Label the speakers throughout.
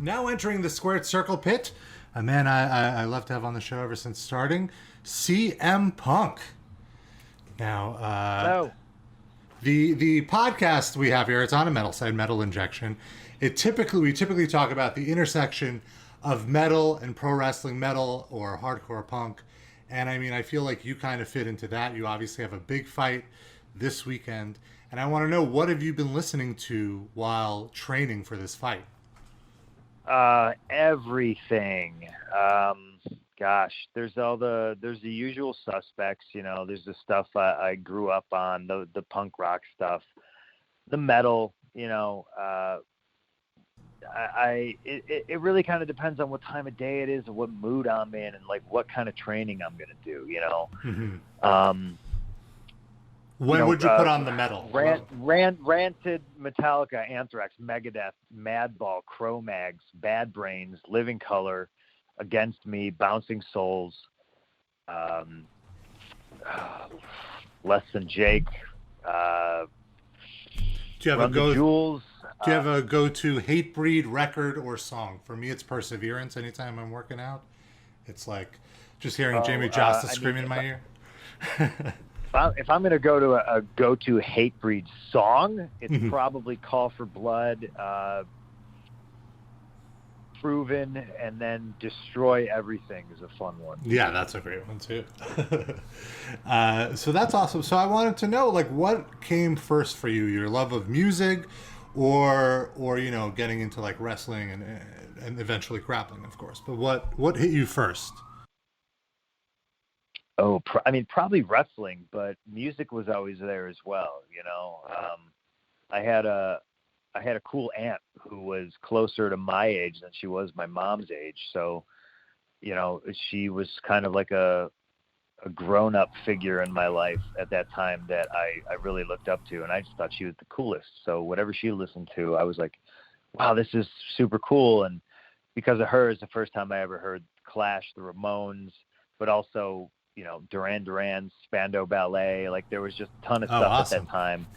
Speaker 1: Now entering the squared circle pit, a man I love to have on the show ever since starting, CM Punk. Now,
Speaker 2: Hello.
Speaker 1: the podcast we have here, it's on a metal side, Metal Injection. We typically talk about the intersection of metal and pro wrestling, metal or hardcore punk. And I mean, I feel like you kind of fit into that. You obviously have a big fight this weekend. And I want to know, what have you been listening to while training for this fight?
Speaker 2: Everything. Gosh, there's the usual suspects, there's the stuff I grew up on, the punk rock stuff, the metal, it really kind of depends on what time of day it is and what mood I'm in and like what kind of training I'm going to do,
Speaker 1: Mm-hmm. When would you put on the metal?
Speaker 2: Rancid, Metallica, Anthrax, Megadeth, Madball, Cro-Mags, Bad Brains, Living Colour, Against Me, Bouncing Souls, Less Than Jake.
Speaker 1: Do you have
Speaker 2: Run the Jewels.
Speaker 1: Do you have a go-to Hatebreed record or song? For me, it's Perseverance. Anytime I'm working out, it's like just hearing Jamie Josta screaming in my ear.
Speaker 2: If I'm going to go to a go-to Hatebreed song, it's probably Call for Blood, Proven, and then Destroy Everything is a fun one.
Speaker 1: Yeah, that's a great one too. So that's awesome. So I wanted to know, like, what came first for you? Your love of music, or getting into like wrestling and eventually grappling, of course. But what hit you first?
Speaker 2: Oh, probably wrestling, but music was always there as well. I had a cool aunt who was closer to my age than she was my mom's age. So, she was kind of like a grown-up figure in my life at that time that I really looked up to, and I just thought she was the coolest. So whatever she listened to, I was like, wow, this is super cool. And because of her, it's the first time I ever heard Clash, the Ramones, but also, Duran Duran, Spandau Ballet. Like, there was just a ton of stuff
Speaker 1: awesome.
Speaker 2: at that time. I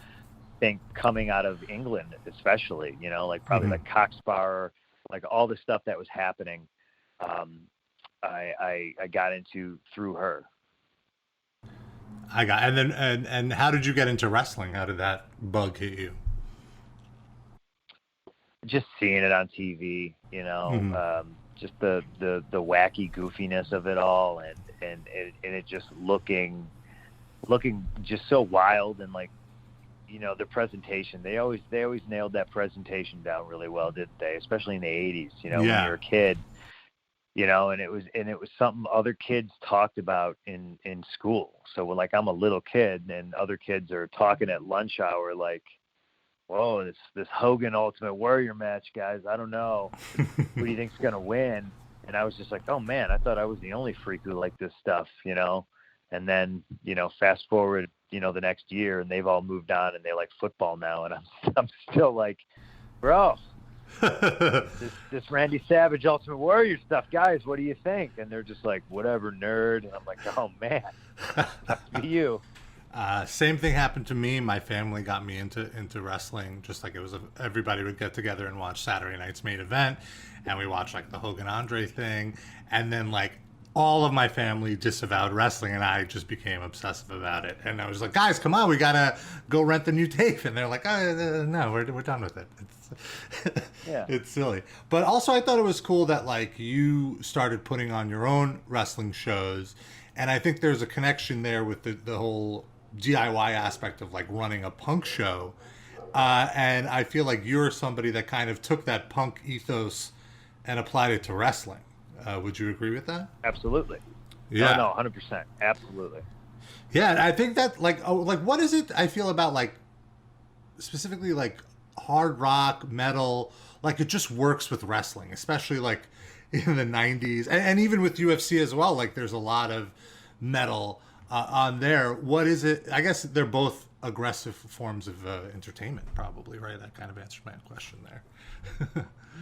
Speaker 2: think coming out of England, especially, like probably like Cockspur, like all the stuff that was happening, I got into through her.
Speaker 1: And how did you get into wrestling? How did that bug hit you?
Speaker 2: Just seeing it on TV, just the wacky goofiness of it all, and it just looking just so wild, and like, the presentation, they always nailed that presentation down really well, didn't they? Especially in the 80s, when you're a kid, and it was something other kids talked about in school. So like, I'm a little kid and other kids are talking at lunch hour, like, whoa, this Hogan Ultimate Warrior match, guys, I don't know. Who do you think's going to win? And I was just like, oh man, I thought I was the only freak who liked this stuff, and then, fast forward, the next year, and they've all moved on and they like football now. And I'm still like, bro, this Randy Savage Ultimate Warrior stuff, guys, what do you think? And they're just like, whatever, nerd. And I'm like, oh man, that's be you.
Speaker 1: Same thing happened to me. My family got me into wrestling, just like everybody would get together and watch Saturday night's main event, and we watched like the Hogan Andre thing, and then like all of my family disavowed wrestling, and I just became obsessive about it. And I was like, guys, come on, we gotta go rent the new tape. And they're like, no, we're done with it. It's silly. But also, I thought it was cool that like you started putting on your own wrestling shows, and I think there's a connection there with the whole DIY aspect of like running a punk show. And I feel like you're somebody that kind of took that punk ethos and applied it to wrestling. Would you agree with that?
Speaker 2: Absolutely.
Speaker 1: Yeah.
Speaker 2: No, 100%. Absolutely.
Speaker 1: Yeah, and I think that like what is it I feel about like specifically like hard rock, metal, like it just works with wrestling, especially like in the 90s and even with UFC as well. Like there's a lot of metal on there. What is it? I guess they're both aggressive forms of entertainment, probably, right? That kind of answered my question there.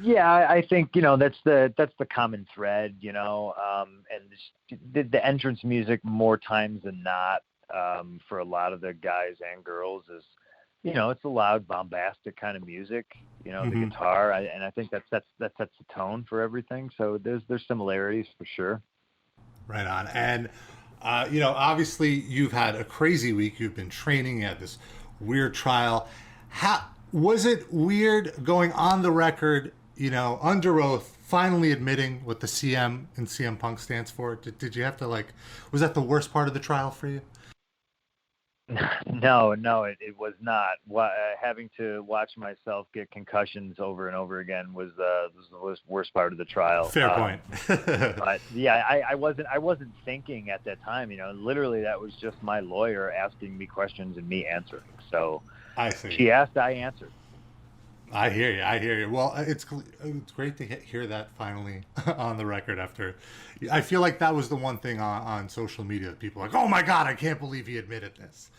Speaker 2: Yeah, I think that's the common thread, and the entrance music more times than not, for a lot of the guys and girls is it's a loud, bombastic kind of music. The
Speaker 1: Mm-hmm.
Speaker 2: guitar, and I think that sets the tone for everything. So there's similarities for sure.
Speaker 1: Right on. And, obviously you've had a crazy week. You've been training. You had this weird trial. How was it weird going on the record, under oath, finally admitting what the CM and CM Punk stands for? Did you have to was that the worst part of the trial for you?
Speaker 2: No, it was not. Having to watch myself get concussions over and over again was the worst part of the trial.
Speaker 1: Fair point.
Speaker 2: But yeah, I wasn't thinking at that time. Literally that was just my lawyer asking me questions and me answering. So
Speaker 1: I see.
Speaker 2: she asked, I answered.
Speaker 1: I hear you. Well, it's great to hear that finally on the record. After, I feel like that was the one thing on social media that people were like, oh my God, I can't believe he admitted this,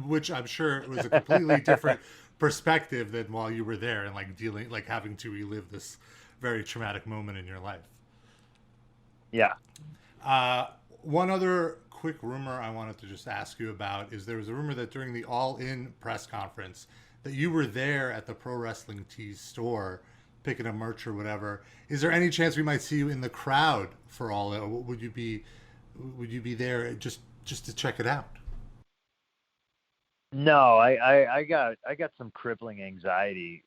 Speaker 1: which I'm sure was a completely different perspective than while you were there and having to relive this very traumatic moment in your life.
Speaker 2: Yeah.
Speaker 1: One other quick rumor I wanted to just ask you about is there was a rumor that during the All In press conference that you were there at the Pro Wrestling Tees store picking up merch or whatever. Is there any chance we might see you in the crowd for All In? Or would you be there just to check it out?
Speaker 2: No, I got some crippling anxiety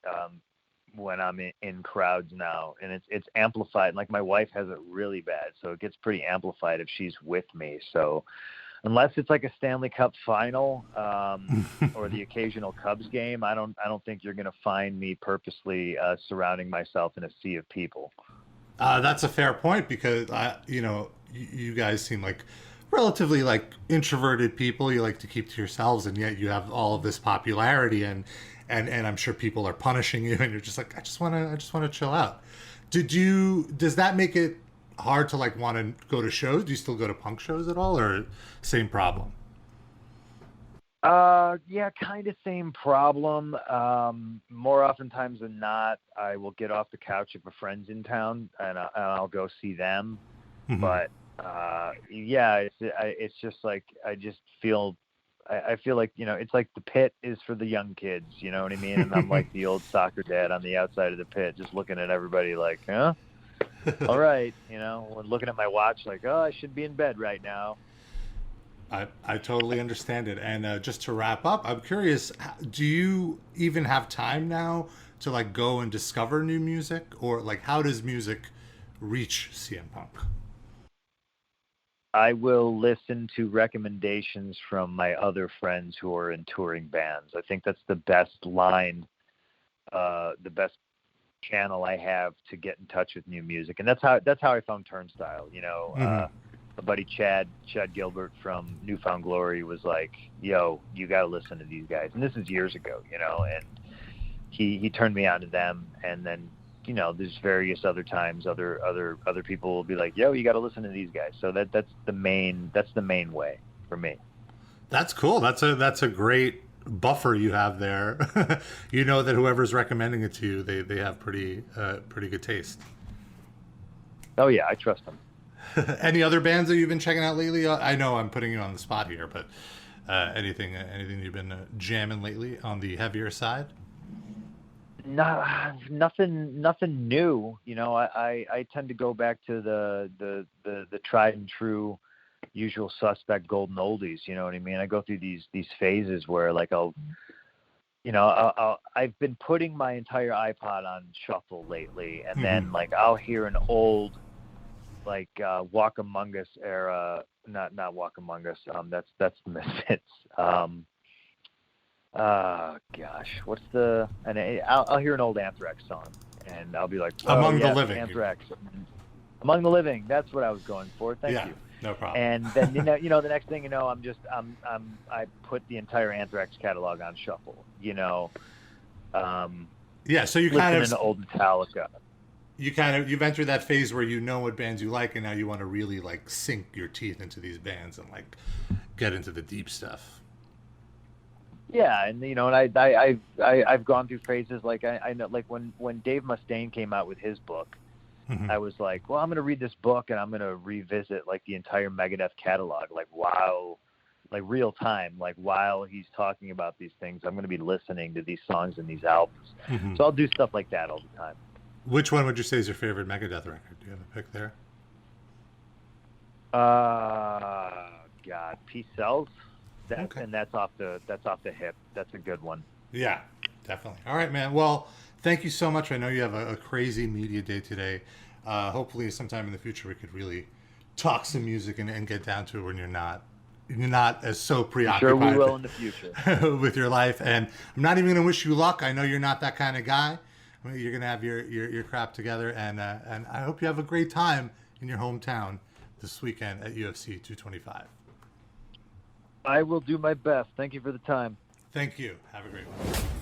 Speaker 2: when I'm in crowds now, and it's amplified. Like my wife has it really bad, so it gets pretty amplified if she's with me. So unless it's like a Stanley Cup final or the occasional Cubs game, I don't think you're going to find me purposely surrounding myself in a sea of people.
Speaker 1: That's a fair point because you guys seem like relatively introverted people. You like to keep to yourselves, and yet you have all of this popularity, and I'm sure people are punishing you, and you're just like, I just want to chill out. Does that make it hard to want to go to shows? Do you still go to punk shows at all, or same problem?
Speaker 2: Yeah, kind of same problem. More oftentimes than not, I will get off the couch if a friend's in town, and I'll go see them.
Speaker 1: Mm-hmm.
Speaker 2: But yeah, it's just like I just feel. I feel like it's like the pit is for the young kids. You know what I mean? And I'm like the old soccer dad on the outside of the pit, just looking at everybody like, huh? All right, looking at my watch like, oh, I should be in bed right now.
Speaker 1: I totally understand it. And just to wrap up, I'm curious, do you even have time now to go and discover new music, or how does music reach CM Punk?
Speaker 2: I will listen to recommendations from my other friends who are in touring bands. I think that's the best line, the best channel I have to get in touch with new music, and that's how I found Turnstile. My buddy Chad Gilbert from Newfound Glory was like, "Yo, you got to listen to these guys," and this is years ago, and he turned me on to them, and then there's various other times other people will be like, "Yo, you got to listen to these guys." So that's the main way for me.
Speaker 1: That's cool. That's a great buffer you have there. That whoever's recommending it to you, they have pretty good taste.
Speaker 2: Oh yeah, I trust them.
Speaker 1: Any other bands that you've been checking out lately? I know I'm putting you on the spot here, but anything you've been jamming lately on the heavier side?
Speaker 2: No, nothing new. I tend to go back to the tried and true usual suspect golden oldies. You know what I mean? I go through these phases where I've been putting my entire iPod on shuffle lately, and then I'll hear an old Walk Among Us era, not Walk Among Us. That's the Misfits. Gosh, I'll hear an old Anthrax song, and I'll be like,
Speaker 1: Among the Living.
Speaker 2: Anthrax. Among the Living. That's what I was going for. Thank you.
Speaker 1: No problem.
Speaker 2: And then the next thing I put the entire Anthrax catalog on shuffle.
Speaker 1: Yeah. So you kind of
Speaker 2: to old Metallica.
Speaker 1: You've entered that phase where you know what bands you like, and now you want to really sink your teeth into these bands and get into the deep stuff.
Speaker 2: Yeah, and and I've gone through phases I know when Dave Mustaine came out with his book, I was like, well, I'm going to read this book and I'm going to revisit the entire Megadeth catalog. Wow, like real time, like while he's talking about these things, I'm going to be listening to these songs and these albums.
Speaker 1: Mm-hmm.
Speaker 2: So I'll do stuff like that all the time.
Speaker 1: Which one would you say is your favorite Megadeth record? Do you have a pick there?
Speaker 2: God, Peace Sells.
Speaker 1: Okay.
Speaker 2: And that's off the hip. That's a good one.
Speaker 1: Yeah, definitely. All right, man. Well, thank you so much. I know you have a crazy media day today. Hopefully, sometime in the future, we could really talk some music and get down to it when you're not as so preoccupied.
Speaker 2: Sure, we will in the future
Speaker 1: with your life. And I'm not even going to wish you luck. I know you're not that kind of guy. I mean, you're going to have your crap together, and I hope you have a great time in your hometown this weekend at UFC 225.
Speaker 2: I will do my best. Thank you for the time.
Speaker 1: Thank you. Have a great one.